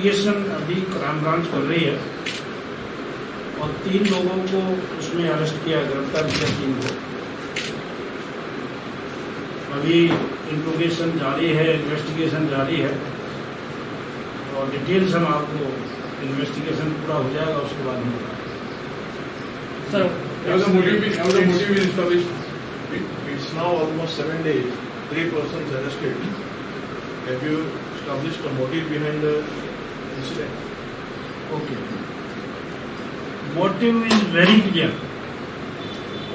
Investigation अभी crime branch कर रही है और 3 लोगों को उसमें अरेस्ट किया, गिरफ्तार किया 3 को। अभी इंट्रोगेशन जारी है, इन्वेस्टिगेशन जारी है और डिटेल्स हम आपको इन्वेस्टिगेशन पूरा हो जाएगा उसके बाद में। Sir, it's now almost 7 days. 3 persons arrested. Have you established a motive behind the incident? Okay, motive is very clear.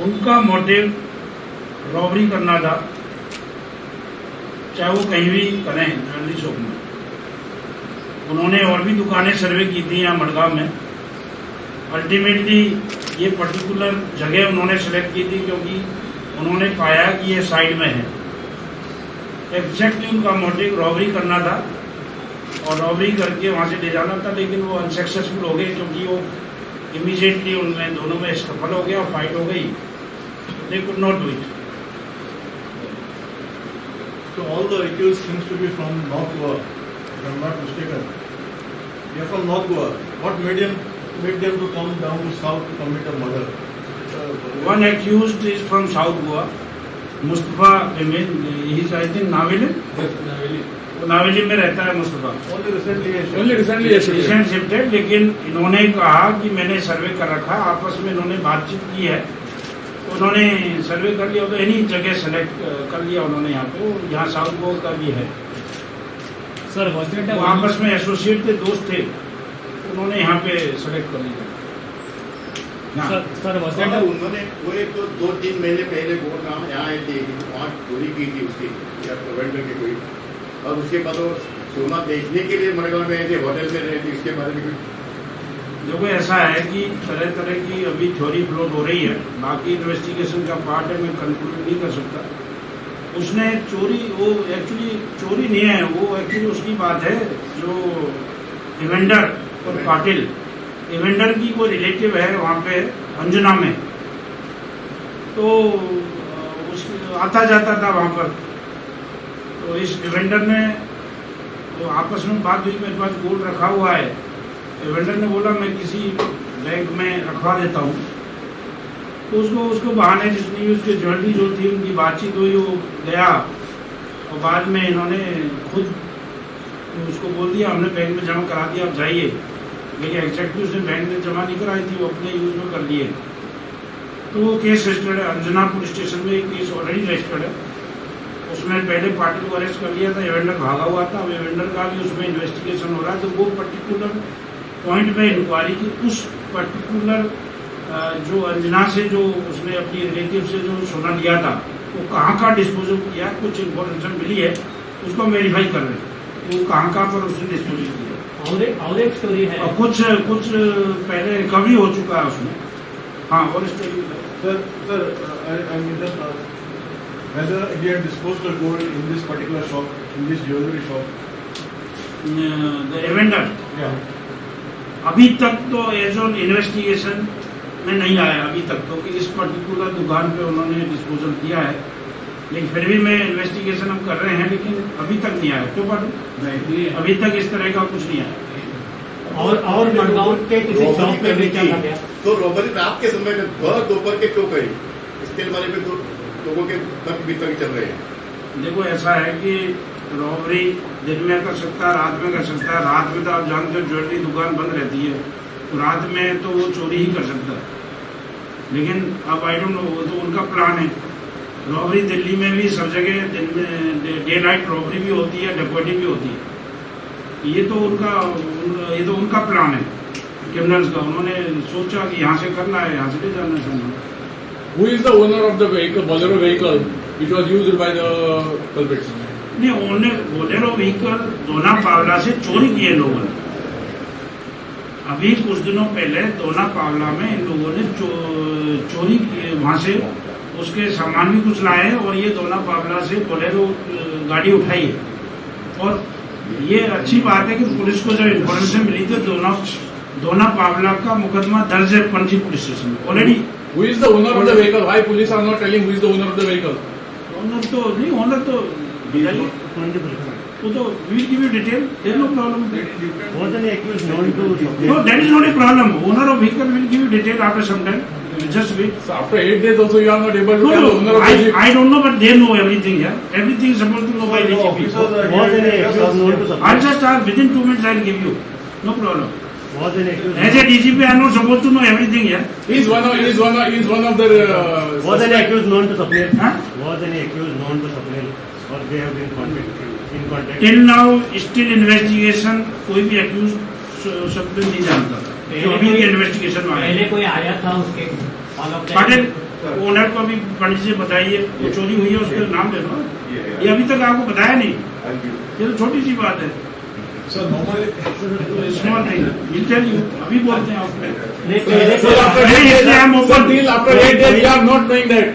उनका मोटिव रॉबरी करना था, चाहे वो कहीं भी करें, ज्वेलरी शॉप में। उन्होंने और भी दुकानें सर्वे की थी यहाँ मडगांव में। अल्टीमेटली ये पर्टिकुलर जगह उन्होंने सेलेक्ट की थी क्योंकि उन्होंने पाया कि ये साइड में है। एग्जैक्टली उनका मोटिव रॉबरी करना था और रॉबरी करके वहां से ले जाना था, लेकिन वो अनसक्सेसफुल हो गए क्योंकि वो इमीडिएटली उनमें दोनों में सफल हो गया और फाइट हो गई। They could not do it. So all the accused seems to be from North Goa, if I'm not mistaken. They are from North Goa. What made them to come down to South to commit a murder? One accused is from South Goa, Mustafa Amin. He is, I think, Naveli. वो नावेली में रहता है Mustafa. Only recently recent shifted, लेकिन इन्होंने कहा कि मैंने सर्वे कर रखा, आपस में इन्होंने बातचीत की है, उन्होंने सर्वे कर लिया तो एनी जगह सेलेक्ट कर लिया उन्होंने। यहाँ पे यहाँ साउथ गोवा का भी है सर, वो आपस में एसोसिएट थे, दोस्त थे, उन्होंने यहाँ पे सेलेक्ट कर लिया। सर, उन्होंने वो एक 2-3 महीने पहले वो काम यहाँ आए थे, वहाँ चोरी की थी उसकी या प्रोवाइड करके कोई, और उसके बाद वो सोना बेचने के लिए मडगांव में आए थे, होटल में रहे थे। इसके बारे में देखो ऐसा है कि तरह तरह की अभी थ्योरी फ्लोट हो रही है, बाकी इन्वेस्टिगेशन का पार्ट है, मैं कंक्लूड नहीं कर सकता। उसने चोरी, वो एक्चुअली चोरी नहीं है, वो एक्चुअली उसकी बात है जो इवेंडर और पाटिल, इवेंडर की कोई रिलेटिव है वहाँ पे अंजना में, तो आता जाता था वहाँ पर। तो इस इवेंडर ने तो आपस में बात हुई, मेरे पास गोल्ड रखा हुआ है, वेंडर ने बोला मैं किसी बैंक में रखवा देता हूँ, तो उसको बहाने जितनी भी उसकी ज्वेलरी जो थी उनकी बातचीत हुई, वो गया और बाद में इन्होंने खुद उसको बोल दिया हमने बैंक में जमा करा दिया, आप जाइए। लेकिन एग्जैक्टली उसने बैंक में जमा नहीं कराई थी, वो अपने यूज में कर लिए। तो वो केस रजिस्टर्ड है, अंजना पुलिस स्टेशन में एक केस ऑलरेडी रजिस्टर्ड है। उसमें पहले पार्टी को अरेस्ट कर लिया था, इवेंडर भागा हुआ था, अब इवेंडर का भी उसमें इन्वेस्टिगेशन हो रहा है। तो वो पर्टिकुलर पॉइंट में इंक्वायरी की, उस पर्टिकुलर जो अंजना से जो उसने अपनी रिलेटिव से जो सोना लिया था वो कहाँ का डिस्पोजल किया, कुछ इन्फॉर्मेशन मिली है, उसको वेरीफाई कर रहे हैं वो कहाँ पर उसने डिस्पोजल किया। और एक स्टोरी है, और कुछ पहले रिकवरी हो चुका है उसमें। हाँ, और story Sir, I mean just whether he had disposed the gold in this particular shop, in this jewelry shop. The इवेंडर Yeah. अभी तक तो एज ऑन इन्वेस्टिगेशन में नहीं आया अभी तक तो कि इस पर्टिकुलर दुकान पे उन्होंने डिस्पोजल किया है, लेकिन फिर भी मैं इन्वेस्टिगेशन हम कर रहे हैं, लेकिन अभी तक नहीं आया। क्यों बात नहीं, अभी तक इस तरह का कुछ नहीं आया। और मडगांव के किसी शॉप पे बेचा गया तो रॉबरी रात के समय में दोपहर के क्यों करी? इसके बारे में तो लोगों के तर्क वितर्क चल रहे हैं। देखो ऐसा है कि रॉबरी दिन में कर सकता है, रात में कर सकता है। रात में तो आप जानते हो ज्वेलरी दुकान बंद रहती है, तो रात में तो वो चोरी ही कर सकता है। लेकिन अब आई डोंट नो, वो तो उनका प्लान है। रॉबरी दिल्ली में भी सब जगह दिन में डे नाइट रॉबरी भी होती है, डकैती भी होती है। ये तो उनका प्लान है क्रिमिनल्स का। उन्होंने सोचा कि यहाँ से करना है, यहाँ से ले जाना है। Who is the owner of the vehicle, Bolero vehicle, which was used by the culprits? नहीं, उन्होंने बोलेरो व्हीकल दोना पावला से चोरी किए लोगों ने। अभी कुछ दिनों पहले दोना पावला में इन लोगों ने चोरी वहां से उसके सामान भी कुछ लाए और ये दोना पावला से बोलेरो गाड़ी उठाई है। और ये अच्छी बात है कि पुलिस को जब इन्फॉर्मेशन मिली थी दोना पावला का मुकदमा दर्ज है पणजी पुलिस स्टेशन में already. Who is the owner of the vehicle? Why police are not telling who is the owner of the vehicle? Owner तो नहीं, ओनर तो वो तो we will give you detail. There is no problem. Was any accused known to Swapnil? No, that is not a problem. Owner of vehicle will give you detail after some time. Just wait. So after 8 days also you are not able to No, tell the owner no, of the jeep. I don't know, but they know everything. Yeah, everything is supposed to know by So the DGP. officers are Was here any to accused discuss known to here. I'll Swapnil? just ask within 2 minutes. I'll give you. No problem. Was any accused? As a DGP, I am not supposed to know everything. Yeah. He is one of the Was any accused known to Swapnil? Huh? Was any accused known to Swapnil? Or they have been in contact? Till now, still investigation. कोई भी accused शब्द नहीं जानता था. जो अभी की investigation में आया. पहले कोई आया था उसके follow up पाटिल ओनर को अभी पंडित जी बताइए वो चोरी हुई है उसका नाम ले दो. ये अभी तक आपको बताया नहीं. ये तो छोटी सी बात है. So normally, small thing. Will tell you. अभी बोलते हैं आपको. नहीं, पहले So after 8 days, I am open. sir, till after 8 days you are not knowing that.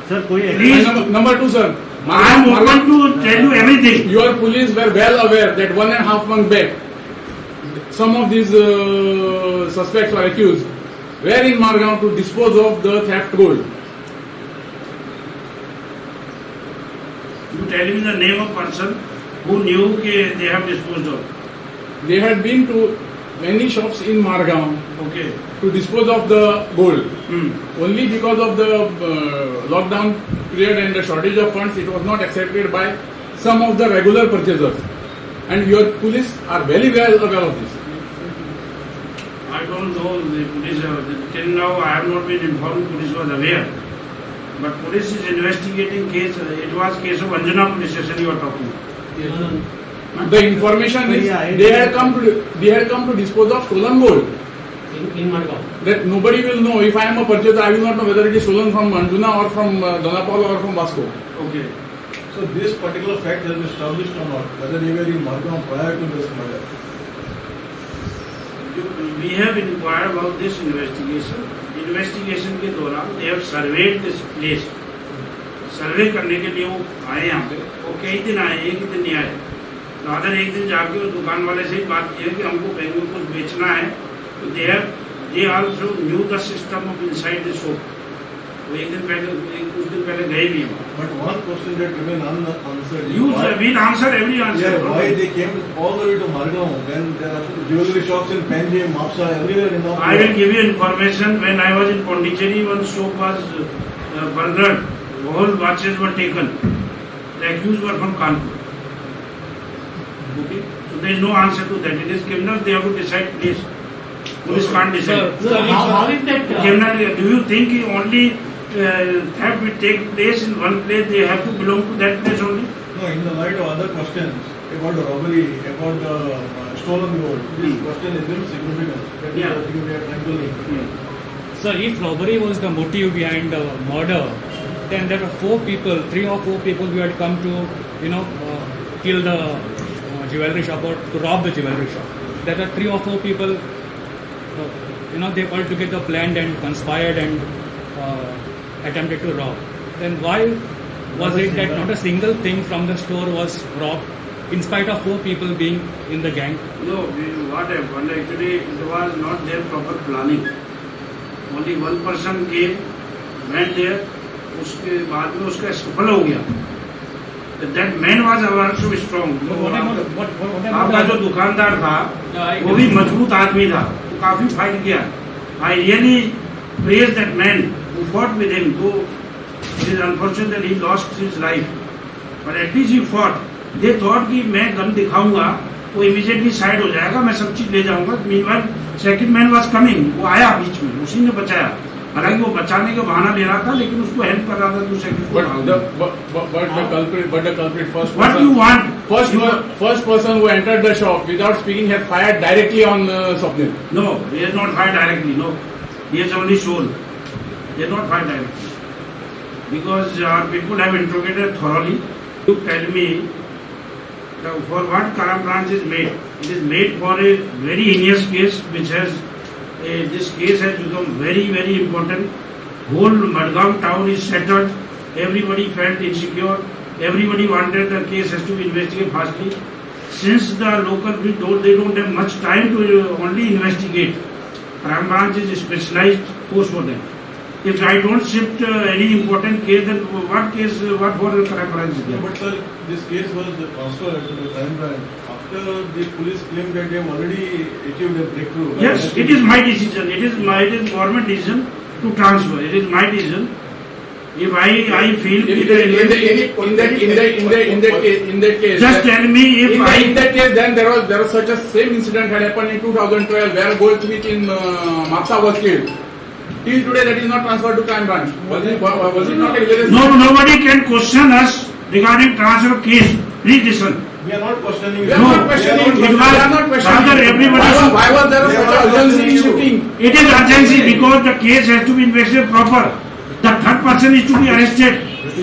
Sir, कोई Please. accused? Number 2, sir. I am open to tell you everything. Your police were well aware that 1.5 months back, some of these suspects or accused were in Margao to dispose of the theft gold. You tell me the name of person who knew that they have disposed of. They had been to many shops in Margao Okay. to dispose of the gold. Hmm. Only because of the lockdown period and the shortage of funds, it was not accepted by some of the regular purchasers. And your police are very well aware of this. I don't know the police. Till now, I have not been informed. Police was aware, but police is investigating case. It was case of Anjana police station you are talking. The information is they had come to dispose of stolen gold. in Margao. That nobody will know. If I am a purchaser, I will not know whether it is stolen from Anjuna or from Donapal or from Vasco. Okay. so this particular fact has been established or not, whether they were in Margao prior to this murder. We have inquired about this investigation. Investigation के दौरान they have surveyed this place. सर्वे करने के लिए वो आए यहाँ पे. वो कई दिन आए, एक ही दिन नहीं आए. रादर एक दिन जाके उस दुकान वाले से ही बात की है कि हमको बैंक में कुछ बेचना है. तो they also knew the system of inside the shop. वो एक दिन पहले, कुछ दिन पहले गए भी हैं. But one question that remains unanswered. You why- will answer every answer. Yeah, why they came all the way to Margao when there are jewelry shops in Panjim, Mapsa, everywhere in North I will Goa. give you information. When I was in Pondicherry, one shop was burgled. All watches were taken. The accused were from Kanpur. Okay? So there is no answer to that. It is criminal. They have to decide, please. Police can't decide. Sir, how is that? Criminal. Do you think only theft will take place in one place? They have to belong to that place only? No, in the light of other questions about the robbery, about the stolen gold, this question is very significant. That is Yeah. what we are trying to link. Sir, if robbery was the motive behind the murder, then there were 4 people, 3 or 4 people who had come to, kill the jewelry shop or to rob the jewelry shop. There were 3 or 4 people, they all together planned and conspired and attempted to rob. Then why was it that not a single thing from the store was robbed in spite of 4 people being in the gang? No, what happened? Actually, it was not their proper planning. Only one person came, went there. उसके बाद में उसका सफल हो गया. That man was also strong. आपका जो दुकानदार था वो भी मजबूत आदमी था. वो काफी फाइट किया. I really praise that man who fought with him. Though it is unfortunate that he lost his life, but at least he fought. They thought कि मैं गन दिखाऊंगा वो इमीडिएटली साइड हो जाएगा, मैं सब चीज ले जाऊंगा. Meanwhile, second man was coming. वो आया बीच में, उसी ने बचाया. हालांकि वो बचाने का बहाना ले रहा था, लेकिन उसको हेल्प कर रहा था दूसरे को. But the culprit first What you person, want? first person who entered the shop without speaking had fired directly on Swapnil. No, he has not fired directly. No, he has only shown. He has not fired directly because our people have interrogated thoroughly. You tell me for what crime branch is made? It is made for a very heinous case, which has this case has become very, very important. Whole Madgaon town is settled. Everybody felt insecure. Everybody wanted the case has to be investigated fastly. Since the local people they don't have much time to only investigate, crime branch is specialized post for them. If I don't shift any important case, then what case, what for crime branch is Yeah, there? but sir, this case was transferred to the crime branch after the police claimed that they have already achieved a breakthrough. Yes, it is my decision. It is government decision to transfer. It is my decision. If I feel In that case, just tell me if in that case, then there was such a same incident had happened in 2012 where Goldsmith in Mapsa was killed. Till today, that is not transferred to crime branch. Was it not a religious? no, nobody can question us regarding transfer of case. Please listen. We are not questioning. We are No, not questioning. it was We are not questioning. rather everybody should- Why was there They are such not a urgency in questioning you. shifting? It is urgency because the case has to be investigated proper. The third person is to be arrested.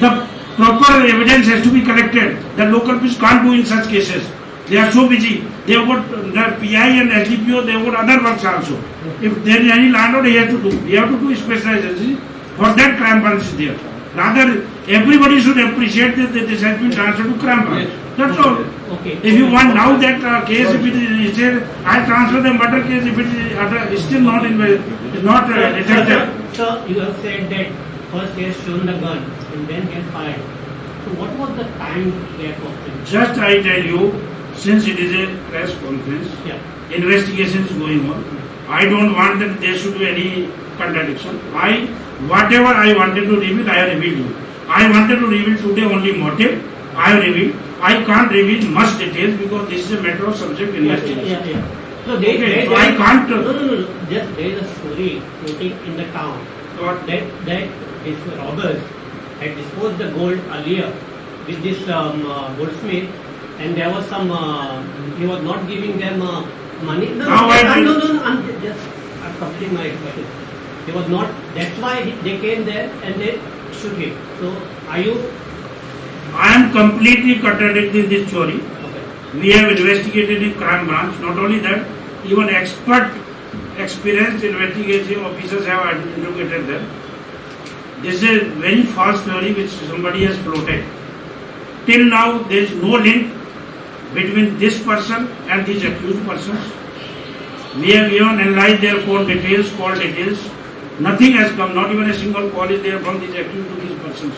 The proper evidence has to be collected. The local police can't do in such cases. They are so busy. They have got the PI and SDPO, they have got other works also. If there is any landlord, he has to do. We have to do specialization. For that crime branch is there. Rather, everybody should appreciate that this has been transferred to crime branch. That's all. Okay. If you want now that case, if it is said, I transfer the murder case, if it is still not detected. Sir, you have said that first he has shown the gun and then he has fired. So what was the time gap of them? Just I tell you, since it is a press conference, Yeah. investigation is going on. I don't want that there should be any contradiction. Whatever I wanted to reveal, I have revealed you. I wanted to reveal today only motive. I have revealed. I can't reveal much details because this is a matter of subject investigation. So Okay, so I can't- No. Just there is a story floating in the town What? that these robbers had disposed the gold earlier with this goldsmith, and there was some. He was not giving them money. No, Now I I'm will- I'm completing my question. He was not. That's why they came there and they shoot him. So are you? I am completely contradicting this story. Okay. We have investigated in crime branch. Not only that, even experienced investigative officers have interrogated them. This is a very false theory which somebody has floated. Till now, there is no link between this person and these accused persons. We have even analyzed their phone details, call details. Nothing has come, not even a single call is there from these accused to these persons.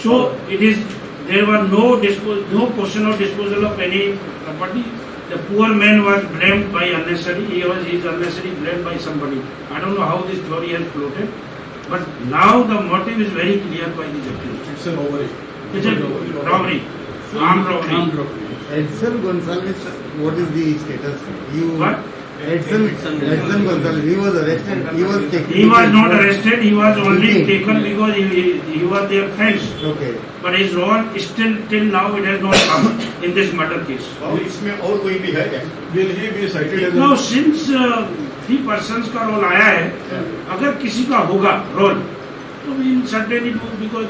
So it is, there was no question of disposal of any property. The poor man was blamed by unnecessary, he is unnecessarily blamed by somebody. I don't know how this story has floated, but now the motive is very clear by these accused. It's an robbery. It's a robbery, armed robbery. Edson Gonzalez, what is the status? What? Edson Gonzalez, he was arrested. He was taken. He was not arrested, he was only taken because he was their friends. Okay. But his role still till now it has not come in this murder case. और इसमें और कोई भी है क्या? Will he be cited as No, a... since 3 persons का role आया है, अगर किसी का होगा रोल, तो we will certainly do because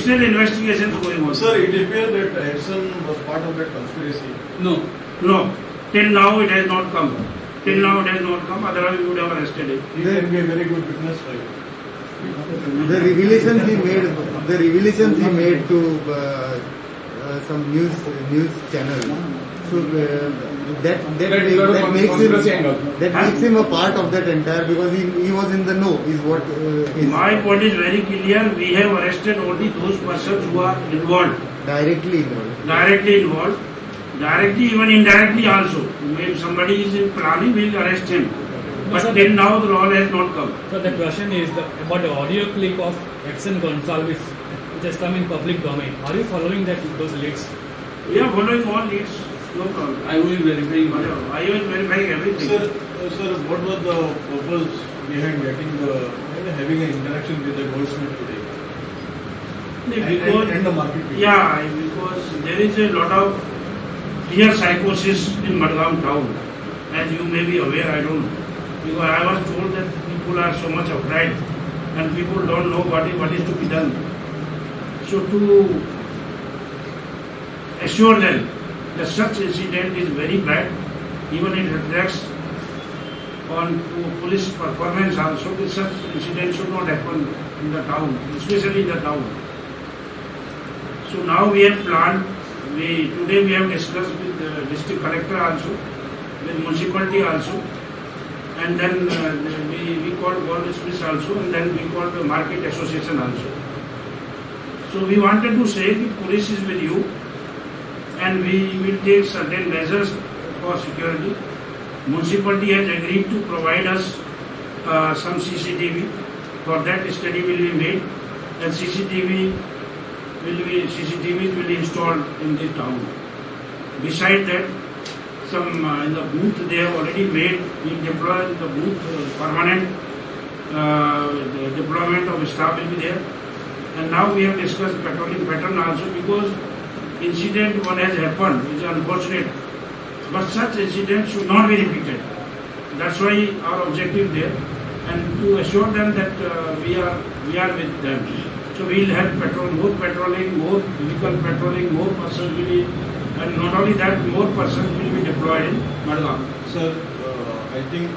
still investigation is going on. Sir, it appears that Edson was part of that conspiracy. No. No, till now it has not come. Till now it has not come. Otherwise we would have arrested him. He can be a very good witness for you. The revelations he made to some news channel. So that makes him a part of that entire, because he was in the know. Is what is My point is very clear. We have arrested only those persons who are involved, directly involved. directly involved, directly even indirectly also. If somebody is in planning, we will arrest him. But till now the role has not come. So the question is about the audio clip of Edson Gonzalez, which has come in public domain. Are you following those leads? We are following all leads, no problem. I will verify. I will verify everything. Sir, what was the purpose behind having an interaction with the goldsmith today? Because, And the market people? yeah, because there is a lot of clear psychosis in Madgaon town. As you may be aware, I don't know. Because I was told that people are so much afraid and people don't know what is to be done. So to assure them that such incident is very bad, even it reflects on police performance also, that such incident should not happen in the town, especially in the town. So now we have planned, today we have discussed with the district collector also, with municipality also, and then we called Goldsmiths also, and then we called the Market Association also. So we wanted to say that police is with you, and we will take certain measures for security. Municipality has agreed to provide us some CCTV. For that, study will be made, and CCTVs will be installed in the town. Besides that, some in the booth they have already made. We deploy in the booth permanent the deployment of staff will be there. And now we have discussed patrolling pattern also, because incident one has happened is unfortunate, but such incidents should not be repeated. That's why our objective there, and to assure them that we are with them. So we will have more patrolling, more vehicle patrolling, more persons will be, and not only that, more persons will be deployed in Madgaon. Sir, I think